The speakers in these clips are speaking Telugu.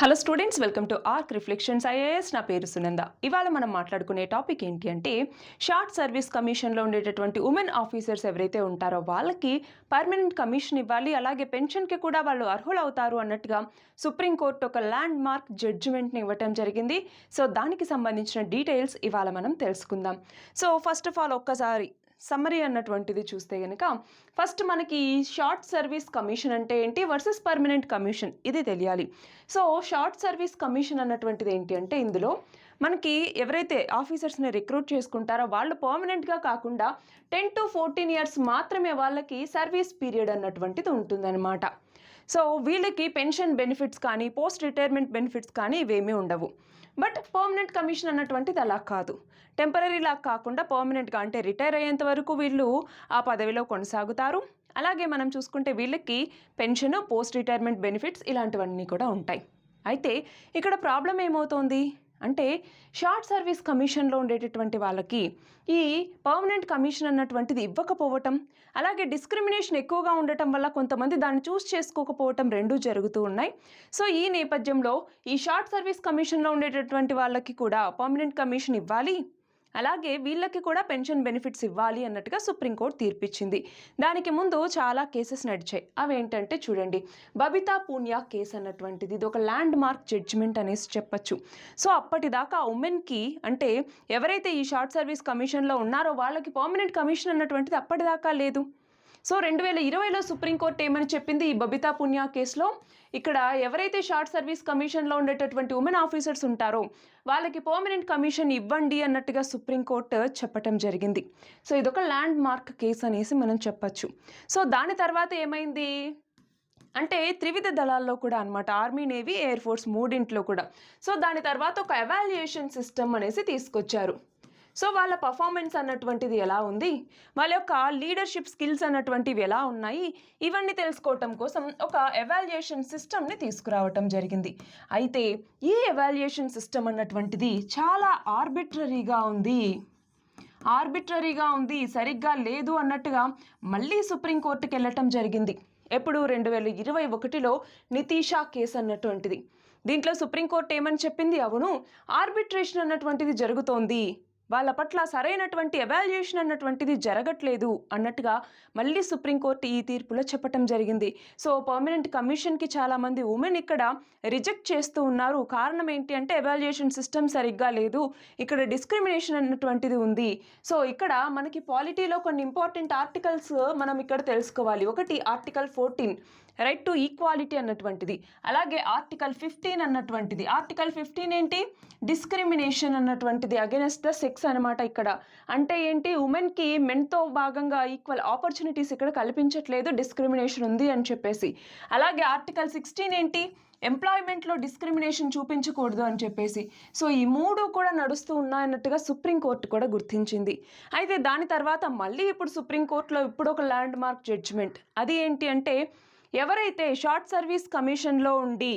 Hello students, welcome to arc reflections IAS. నా పేరు సునంద. ఇవాళ మనం మాట్లాడుకునే టాపిక్ ఏంటి అంటే షార్ట్ సర్వీస్ కమిషన్లో ఉండేటటువంటి ఉమెన్ ఆఫీసర్స్ ఎవరైతే ఉంటారో వాళ్ళకి పర్మనెంట్ కమిషన్ ఇవ్వాలి, అలాగే పెన్షన్కి కూడా వాళ్ళు అర్హులు అవుతారు అన్నట్టుగా సుప్రీంకోర్టు ఒక ల్యాండ్ మార్క్ జడ్జిమెంట్ని ఇవ్వటం జరిగింది. సో దానికి సంబంధించిన డీటెయిల్స్ ఇవాళ మనం తెలుసుకుందాం. సో ఫస్ట్ ఆఫ్ ఆల్ ఒక్కసారి సమ్మరీ అన్నటువంటిది చూస్తే కనుక ఫస్ట్ మనకి షార్ట్ సర్వీస్ కమిషన్ అంటే ఏంటి వర్సెస్ పర్మనెంట్ కమిషన్ ఇది తెలియాలి. సో షార్ట్ సర్వీస్ కమిషన్ అన్నటువంటిది ఏంటి అంటే ఇందులో మనకి ఎవరైతే ఆఫీసర్స్ని రిక్రూట్ చేసుకుంటారో వాళ్ళు పర్మనెంట్గా కాకుండా 10 to 14 ఇయర్స్ మాత్రమే వాళ్ళకి సర్వీస్ పీరియడ్ అన్నటువంటిది ఉంటుందన్నమాట. సో వీళ్ళకి పెన్షన్ బెనిఫిట్స్ కానీ పోస్ట్ రిటైర్మెంట్ బెనిఫిట్స్ కానీ ఇవేమీ ఉండవు. బట్ పర్మనెంట్ కమిషన్ అన్నటువంటిది అలా కాదు. టెంపరీ లాగా కాకుండా పర్మనెంట్గా అంటే రిటైర్ అయ్యేంత వరకు వీళ్ళు ఆ పదవిలో కొనసాగుతారు. అలాగే మనం చూసుకుంటే వీళ్ళకి పెన్షన్, పోస్ట్ రిటైర్మెంట్ బెనిఫిట్స్ ఇలాంటివన్నీ కూడా ఉంటాయి. అయితే ఇక్కడ ప్రాబ్లం ఏమవుతోంది అంటే షార్ట్ సర్వీస్ కమిషన్లో ఉండేటటువంటి వాళ్ళకి ఈ పర్మనెంట్ కమిషన్ అన్నటువంటిది ఇవ్వకపోవటం, అలాగే డిస్క్రిమినేషన్ ఎక్కువగా ఉండటం వల్ల కొంతమంది దాన్ని చూస్ చేసుకోకపోవటం రెండూ జరుగుతూ ఉన్నాయి. సో ఈ నేపథ్యంలో ఈ షార్ట్ సర్వీస్ కమిషన్లో ఉండేటటువంటి వాళ్ళకి కూడా పర్మనెంట్ కమిషన్ ఇవ్వాలి, అలాగే వీళ్ళకి కూడా పెన్షన్ బెనిఫిట్స్ ఇవ్వాలి అన్నట్టుగా సుప్రీంకోర్టు తీర్పిచ్చింది. దానికి ముందు చాలా కేసెస్ నడిచాయి. అవేంటంటే చూడండి, బబితా పూనియా కేసు అన్నటువంటిది ఇది ఒక ల్యాండ్ మార్క్ జడ్జిమెంట్ అనేసి చెప్పచ్చు. సో అప్పటిదాకా ఉమెన్కి అంటే ఎవరైతే ఈ షార్ట్ సర్వీస్ కమిషన్లో ఉన్నారో వాళ్ళకి పర్మనెంట్ కమిషన్ అన్నటువంటిది అప్పటిదాకా లేదు. సో 2020లో సుప్రీంకోర్టు ఏమని చెప్పింది ఈ బబితా పునియా కేసులో, ఇక్కడ ఎవరైతే షార్ట్ సర్వీస్ కమిషన్లో ఉండేటటువంటి ఉమెన్ ఆఫీసర్స్ ఉంటారో వాళ్ళకి పర్మనెంట్ కమిషన్ ఇవ్వండి అన్నట్టుగా సుప్రీంకోర్టు చెప్పటం జరిగింది. సో ఇదొక ల్యాండ్ మార్క్ కేసు అనేసి మనం చెప్పచ్చు. సో దాని తర్వాత ఏమైంది అంటే త్రివిధ దళాల్లో కూడా అనమాట, ఆర్మీ, నేవీ, ఎయిర్ ఫోర్స్ మూడింట్లో కూడా. సో దాని తర్వాత ఒక ఎవాల్యుయేషన్ సిస్టమ్ అనేసి తీసుకొచ్చారు. సో వాళ్ళ పర్ఫార్మెన్స్ అన్నటువంటిది ఎలా ఉంది, వాళ్ళ యొక్క లీడర్షిప్ స్కిల్స్ అన్నటువంటివి ఎలా ఉన్నాయి, ఇవన్నీ తెలుసుకోవటం కోసం ఒక ఎవాల్యుయేషన్ సిస్టమ్ని తీసుకురావటం జరిగింది. అయితే ఈ ఎవాల్యుయేషన్ సిస్టమ్ అన్నటువంటిది చాలా ఆర్బిట్రరీగా ఉంది, సరిగ్గా లేదు అన్నట్టుగా మళ్ళీ సుప్రీంకోర్టుకి వెళ్ళటం జరిగింది. ఎప్పుడు 2021లో నితీషా కేసు అన్నటువంటిది. దీంట్లో సుప్రీంకోర్టు ఏమని చెప్పింది, అవును ఆర్బిట్రేషన్ అన్నటువంటిది జరుగుతోంది, వాళ్ళ పట్ల సరైనటువంటి ఎవాల్యుయేషన్ అన్నటువంటిది జరగట్లేదు అన్నట్టుగా మళ్ళీ సుప్రీంకోర్టు ఈ తీర్పులో చెప్పటం జరిగింది. సో పర్మనెంట్ కమిషన్కి చాలామంది ఉమెన్ ఇక్కడ రిజెక్ట్ చేస్తూ ఉన్నారు. కారణం ఏంటి అంటే ఎవాల్యుయేషన్ సిస్టమ్ సరిగ్గా లేదు, ఇక్కడ డిస్క్రిమినేషన్ అన్నటువంటిది ఉంది. సో ఇక్కడ మనకి పాలిటీలో కొన్ని ఇంపార్టెంట్ ఆర్టికల్స్ మనం ఇక్కడ తెలుసుకోవాలి. ఒకటి ఆర్టికల్ 14 రైట్ టు ఈక్వాలిటీ అన్నటువంటిది, అలాగే ఆర్టికల్ 15 అన్నటువంటిది. ఆర్టికల్ 15 ఏంటి, డిస్క్రిమినేషన్ అన్నటువంటిది అగెన్స్ట్ ద సెక్స్ అనమాట. ఇక్కడ అంటే ఏంటి, ఉమెన్కి మెన్తో భాగంగా ఈక్వల్ ఆపర్చునిటీస్ ఇక్కడ కల్పించట్లేదు, డిస్క్రిమినేషన్ ఉంది అని చెప్పేసి. అలాగే ఆర్టికల్ 16 ఏంటి, ఎంప్లాయ్మెంట్లో డిస్క్రిమినేషన్ చూపించకూడదు అని చెప్పేసి. సో ఈ మూడు కూడా నడుస్తూ ఉన్నాయన్నట్టుగా సుప్రీంకోర్టు కూడా గుర్తించింది. అయితే దాని తర్వాత మళ్ళీ ఇప్పుడు సుప్రీంకోర్టులో ఇప్పుడు ఒక ల్యాండ్ మార్క్ జడ్జిమెంట్. అది ఏంటి అంటే ఎవరైతే షార్ట్ సర్వీస్ కమిషన్లో ఉండి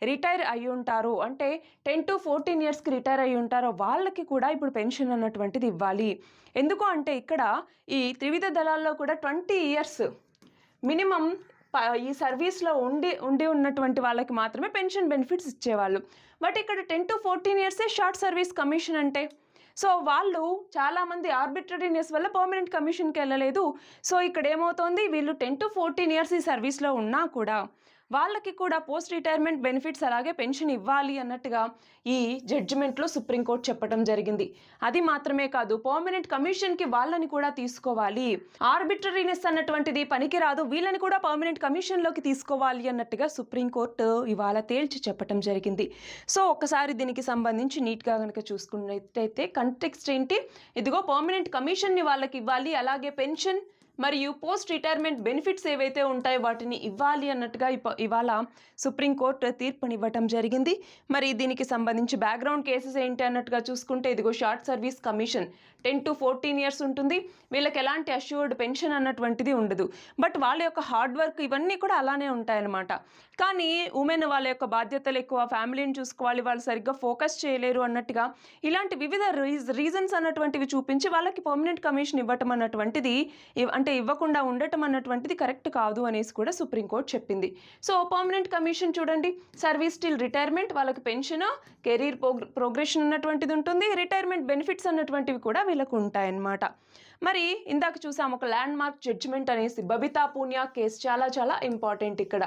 రిటైర్ అయి ఉంటారో అంటే 10 to 14 ఇయర్స్కి రిటైర్ అయి ఉంటారో వాళ్ళకి కూడా ఇప్పుడు పెన్షన్ అన్నటువంటిది ఇవ్వాలి. ఎందుకు అంటే ఇక్కడ ఈ త్రివిధ దళాల్లో కూడా 20 ఇయర్స్ మినిమం ఈ సర్వీస్లో ఉండి ఉన్నటువంటి వాళ్ళకి మాత్రమే పెన్షన్ బెనిఫిట్స్ ఇచ్చేవాళ్ళు. బట్ ఇక్కడ 10 to 14 ఇయర్సే షార్ట్ సర్వీస్ కమిషన్ అంటే. సో వాళ్ళు చాలామంది ఆర్బిట్రరీనెస్ వల్ల పర్మనెంట్ కమిషన్కి వెళ్ళలేదు. సో ఇక్కడ ఏమవుతోంది, వీళ్ళు 10 to 14 ఇయర్స్ ఈ సర్వీస్లో ఉన్నా కూడా వాళ్ళకి కూడా పోస్ట్ రిటైర్మెంట్ బెనిఫిట్స్ అలాగే పెన్షన్ ఇవ్వాలి అన్నట్టుగా ఈ జడ్జిమెంట్లో సుప్రీంకోర్టు చెప్పడం జరిగింది. అది మాత్రమే కాదు, పర్మనెంట్ కమిషన్కి వాళ్ళని కూడా తీసుకోవాలి, ఆర్బిట్రరీనెస్ అన్నటువంటిది పనికిరాదు, వీళ్ళని కూడా పర్మనెంట్ కమిషన్లోకి తీసుకోవాలి అన్నట్టుగా సుప్రీంకోర్టు ఇవాళ తేల్చి చెప్పడం జరిగింది. సో ఒకసారి దీనికి సంబంధించి నీట్గా కనుక చూసుకున్నట్టయితే కంటెక్స్ట్ ఏంటి, ఇదిగో పర్మనెంట్ కమిషన్ని వాళ్ళకి ఇవ్వాలి, అలాగే పెన్షన్ మరియు పోస్ట్ రిటైర్మెంట్ బెనిఫిట్స్ ఏవైతే ఉంటాయో వాటిని ఇవ్వాలి అన్నట్టుగా ఇవాళ సుప్రీంకోర్టు తీర్పునివ్వటం జరిగింది. మరి దీనికి సంబంధించి బ్యాక్గ్రౌండ్ కేసెస్ ఏంటి అన్నట్టుగా చూసుకుంటే ఇదిగో short service commission 10 to 14 years ఉంటుంది, వీళ్ళకి ఎలాంటి అష్యూర్డ్ పెన్షన్ అన్నటువంటిది ఉండదు. బట్ వాళ్ళ యొక్క హార్డ్ వర్క్ ఇవన్నీ కూడా అలానే ఉంటాయన్నమాట. కానీ ఉమెన్ వాళ్ళ యొక్క బాధ్యతలు ఎక్కువ, ఫ్యామిలీని చూసుకోవాలి, వాళ్ళు సరిగ్గా ఫోకస్ చేయలేరు అన్నట్టుగా ఇలాంటి వివిధ రీజన్స్ అన్నటువంటివి చూపించి వాళ్ళకి పర్మనెంట్ కమిషన్ ఇవ్వటం అన్నటువంటిది అంటే ఇవ్వకుండా ఉండటం అన్నటువంటిది కరెక్ట్ కాదు అనేసి కూడా సుప్రీంకోర్టు చెప్పింది. సో పర్మనెంట్ కమిషన్ చూడండి, సర్వీస్ టిల్ రిటైర్మెంట్, వాళ్ళకి పెన్షన్, కెరీర్ ప్రోగ్రెషన్ అన్నటువంటిది ఉంటుంది, రిటైర్మెంట్ బెనిఫిట్స్ అన్నటువంటివి కూడా వీళ్ళకు ఉంటాయన్నమాట. మరి ఇందాక చూసాం ఒక ల్యాండ్ మార్క్ జడ్జిమెంట్ అనేసి బబితా పూనియా కేసు చాలా చాలా ఇంపార్టెంట్ ఇక్కడ.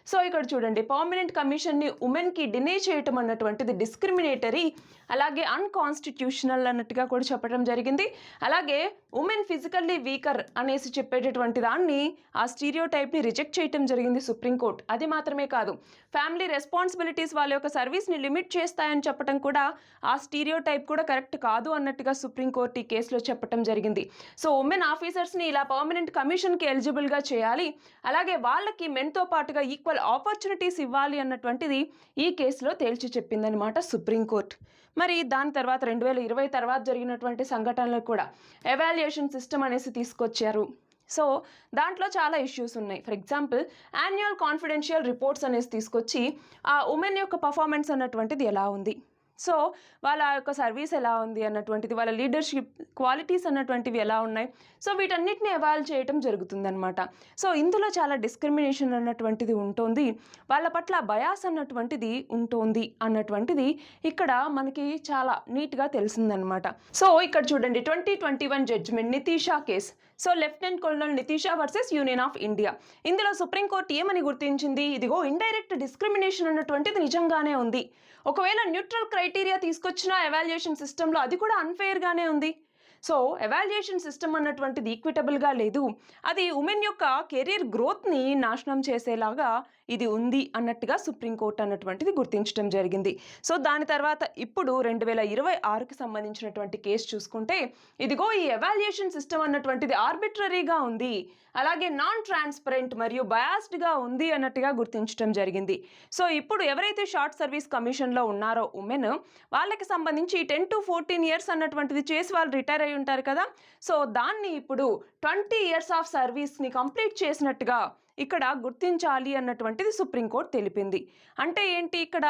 సో ఇక్కడ చూడండి, పర్మనెంట్ కమిషన్ని ఉమెన్కి డినే చేయటం అన్నటువంటిది డిస్క్రిమినేటరీ, అలాగే అన్కాన్స్టిట్యూషనల్ అన్నట్టుగా కూడా చెప్పడం జరిగింది. అలాగే ఉమెన్ ఫిజికల్లీ వీకర్ అనేసి చెప్పేటటువంటి దాన్ని, ఆ స్టీరియో టైప్ని రిజెక్ట్ చేయటం జరిగింది సుప్రీంకోర్టు. అది మాత్రమే కాదు, ఫ్యామిలీ రెస్పాన్సిబిలిటీస్ వాళ్ళ యొక్క సర్వీస్ని లిమిట్ చేస్తాయని చెప్పడం కూడా, ఆ స్టీరియో టైప్ కూడా కరెక్ట్ కాదు అన్నట్టుగా సుప్రీంకోర్టు ఈ కేసులో చెప్పడం జరిగింది. సో ఉమెన్ ఆఫీసర్స్ని ఇలా పర్మనెంట్ కమిషన్కి ఎలిజిబుల్గా చేయాలి, అలాగే వాళ్ళకి మెన్తో పాటుగా ఈక్వల్ ఆపర్చునిటీస్ ఇవ్వాలి అన్నటువంటిది ఈ కేసులో తేల్చి చెప్పిందనమాట సుప్రీంకోర్టు. మరి దాని తర్వాత 2020 తర్వాత జరిగినటువంటి సంఘటనలు కూడా ఎవాల్యుయేషన్ సిస్టమ్ అనేసి తీసుకొచ్చారు. సో దాంట్లో చాలా ఇష్యూస్ ఉన్నాయి. For example, annual confidential reports అనేసి తీసుకొచ్చి ఆ ఉమెన్ యొక్క పర్ఫార్మెన్స్ అన్నటువంటిది ఎలా ఉంది, సో వాళ్ళ యొక్క సర్వీస్ ఎలా ఉంది అన్నటువంటిది, వాళ్ళ లీడర్షిప్ క్వాలిటీస్ అన్నటువంటివి ఎలా ఉన్నాయి, సో వీటన్నిటిని ఎవాల్వ్ చేయటం జరుగుతుందన్నమాట. సో ఇందులో చాలా డిస్క్రిమినేషన్ అన్నటువంటిది ఉంటుంది, వాళ్ళ పట్ల బయాస్ అన్నటువంటిది ఉంటుంది అన్నటువంటిది ఇక్కడ మనకి చాలా నీట్గా తెలిసిందనమాట. సో ఇక్కడ చూడండి, 2021 judgement Nitisha case. So lieutenant colonel Nitisha versus union of India. ఇందులో సుప్రీంకోర్టు ఏమని గుర్తించింది, ఇదిగో ఇండైరెక్ట్ డిస్క్రిమినేషన్ అన్నటువంటిది నిజంగానే ఉంది. ఒకవేళ న్యూట్రల్ క్రైటీరియా తీసుకొచ్చిన ఎవాల్యుయేషన్ సిస్టంలో అది కూడా అన్ఫెయిర్గానే ఉంది. సో ఎవాల్యుయేషన్ సిస్టమ్ అన్నటువంటిది ఈక్విటబుల్గా లేదు, అది ఉమెన్ యొక్క కెరీర్ గ్రోత్ని నాశనం చేసేలాగా ఇది ఉంది అన్నట్టుగా సుప్రీంకోర్టు అన్నటువంటిది గుర్తించడం జరిగింది. సో దాని తర్వాత ఇప్పుడు 2026కి సంబంధించినటువంటి కేసు చూసుకుంటే, ఇదిగో ఈ ఎవాల్యుయేషన్ సిస్టమ్ అన్నటువంటిది ఆర్బిట్రరీగా ఉంది, అలాగే నాన్ ట్రాన్స్పరెంట్ మరియు బయాస్డ్గా ఉంది అన్నట్టుగా గుర్తించడం జరిగింది. సో ఇప్పుడు ఎవరైతే షార్ట్ సర్వీస్ కమిషన్లో ఉన్నారో ఉమెన్, వాళ్ళకి సంబంధించి 10 to 14 years అన్నటువంటిది చేసి వాళ్ళు రిటైర్ అయి ఉంటారు కదా, సో దాన్ని ఇప్పుడు 20 years ఆఫ్ సర్వీస్ని కంప్లీట్ చేసినట్టుగా ఇక్కడ గుర్తించాలి అన్నటువంటిది సుప్రీంకోర్టు తెలిపింది. అంటే ఏంటి, ఇక్కడ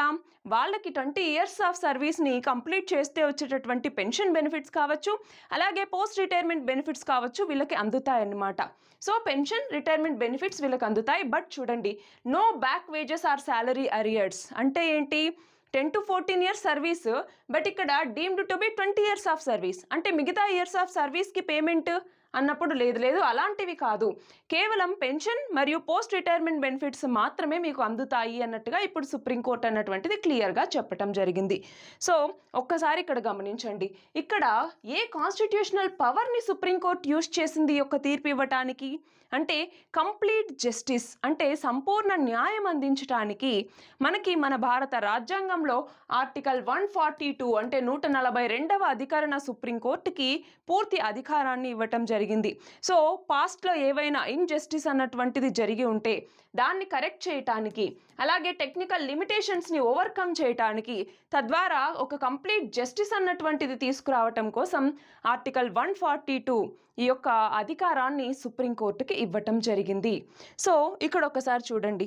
వాళ్ళకి 20 years ఆఫ్ సర్వీస్ని కంప్లీట్ చేస్తే వచ్చేటటువంటి పెన్షన్ బెనిఫిట్స్ కావచ్చు, అలాగే పోస్ట్ రిటైర్మెంట్ బెనిఫిట్స్ కావచ్చు, వీళ్ళకి అందుతాయన్నమాట. సో పెన్షన్, రిటైర్మెంట్ బెనిఫిట్స్ వీళ్ళకి అందుతాయి. బట్ చూడండి, no back wages or salary arrears. అంటే ఏంటి, 10 to 14 years సర్వీస్, బట్ ఇక్కడ deemed to be 20 years of service, అంటే మిగతా ఇయర్స్ ఆఫ్ సర్వీస్కి పేమెంట్ అన్నప్పుడు లేదు అలాంటివి కాదు, కేవలం పెన్షన్ మరియు పోస్ట్ రిటైర్మెంట్ బెనిఫిట్స్ మాత్రమే మీకు అందుతాయి అన్నట్టుగా ఇప్పుడు సుప్రీంకోర్టు అన్నటువంటిది క్లియర్గా చెప్పడం జరిగింది. సో ఒక్కసారి ఇక్కడ గమనించండి, ఇక్కడ ఏ కాన్స్టిట్యూషనల్ పవర్ని సుప్రీంకోర్టు యూజ్ చేసింది ఈ యొక్క తీర్పు ఇవ్వటానికి అంటే కంప్లీట్ జస్టిస్, అంటే సంపూర్ణ న్యాయం అందించడానికి మనకి మన భారత రాజ్యాంగంలో ఆర్టికల్ 142 అంటే 142వ అధికరణ సుప్రీంకోర్టుకి పూర్తి అధికారాన్ని ఇవ్వటం జరిగింది. సో పాస్ట్లో ఏవైనా ఇన్జస్టిస్ అన్నటువంటిది జరిగి ఉంటే దాన్ని కరెక్ట్ చేయటానికి, అలాగే టెక్నికల్ లిమిటేషన్స్ని ఓవర్కమ్ చేయటానికి, తద్వారా ఒక కంప్లీట్ జస్టిస్ అన్నటువంటిది తీసుకురావటం కోసం ఆర్టికల్ 142 ఈ యొక్క అధికారాన్ని సుప్రీంకోర్టుకి ఇవ్వటం జరిగింది. సో ఇక్కడ ఒకసారి చూడండి,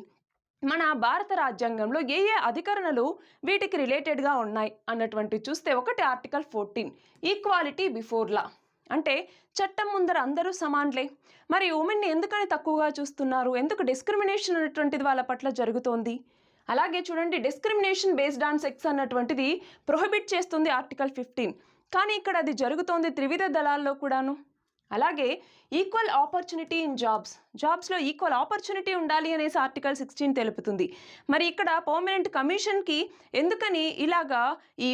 మన భారత రాజ్యాంగంలో ఏ ఏ అధికరణలు వీటికి రిలేటెడ్గా ఉన్నాయి అన్నటువంటి చూస్తే, ఒకటి ఆర్టికల్ 14 ఈక్వాలిటీ బిఫోర్ లా, అంటే చట్టం ముందర అందరూ సమాన్లే. మరి ఉమెన్ని ఎందుకని తక్కువగా చూస్తున్నారు, ఎందుకు డిస్క్రిమినేషన్ అన్నటువంటిది వాళ్ళ పట్ల జరుగుతోంది. అలాగే చూడండి, డిస్క్రిమినేషన్ బేస్డ్ ఆన్ సెక్స్ అన్నటువంటిది ప్రొహిబిట్ చేస్తుంది ఆర్టికల్ 15, కానీ ఇక్కడ అది జరుగుతోంది త్రివిధ దళాల్లో కూడాను. అలాగే ఈక్వల్ ఆపర్చునిటీ ఇన్ జాబ్స్లో ఈక్వల్ ఆపర్చునిటీ ఉండాలి అనేసి ఆర్టికల్ 16 తెలుపుతుంది. మరి ఇక్కడ పర్మనెంట్ కమిషన్కి ఎందుకని ఇలాగా ఈ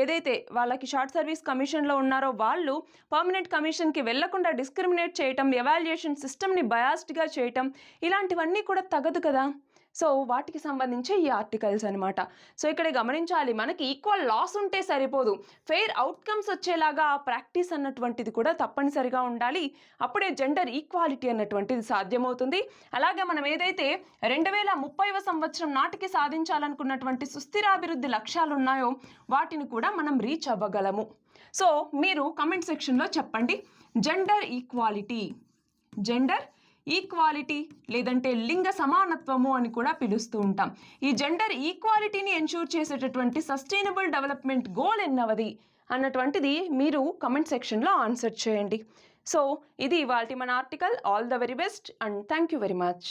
ఏదైతే వాళ్ళకి షార్ట్ సర్వీస్ కమిషన్లో ఉన్నారో వాళ్ళు పర్మనెంట్ కమిషన్కి వెళ్లకుండా డిస్క్రిమినేట్ చేయటం, ఎవాల్యుయేషన్ సిస్టమ్ని బయాస్డ్గా చేయటం, ఇలాంటివన్నీ కూడా తగదు కదా. సో వాటికి సంబంధించి ఈ ఆర్టికల్స్ అనమాట. సో ఇక్కడ గమనించాలి, మనకి ఈక్వల్ లాస్ ఉంటే సరిపోదు, ఫెయిర్ అవుట్కమ్స్ వచ్చేలాగా ఆ ప్రాక్టీస్ అన్నటువంటిది కూడా తప్పనిసరిగా ఉండాలి. అప్పుడే జెండర్ ఈక్వాలిటీ అన్నటువంటిది సాధ్యమవుతుంది. అలాగే మనం ఏదైతే 2030వ సంవత్సరం నాటికి సాధించాలనుకున్నటువంటి సుస్థిరాభివృద్ధి లక్ష్యాలు ఉన్నాయో వాటిని కూడా మనం రీచ్ అవ్వగలము. సో మీరు కమెంట్ సెక్షన్లో చెప్పండి, జెండర్ ఈక్వాలిటీ లేదంటే లింగ సమానత్వము అని కూడా పిలుస్తూ ఉంటాం. ఈ జెండర్ ఈక్వాలిటీని ఎన్షూర్ చేసేటటువంటి సస్టైనబుల్ డెవలప్మెంట్ గోల్ ఎన్నవది అన్నటువంటిది మీరు కమెంట్ సెక్షన్లో ఆన్సర్ చేయండి. సో ఇది ఇవాల్టి మన article. All the very best and thank you very much.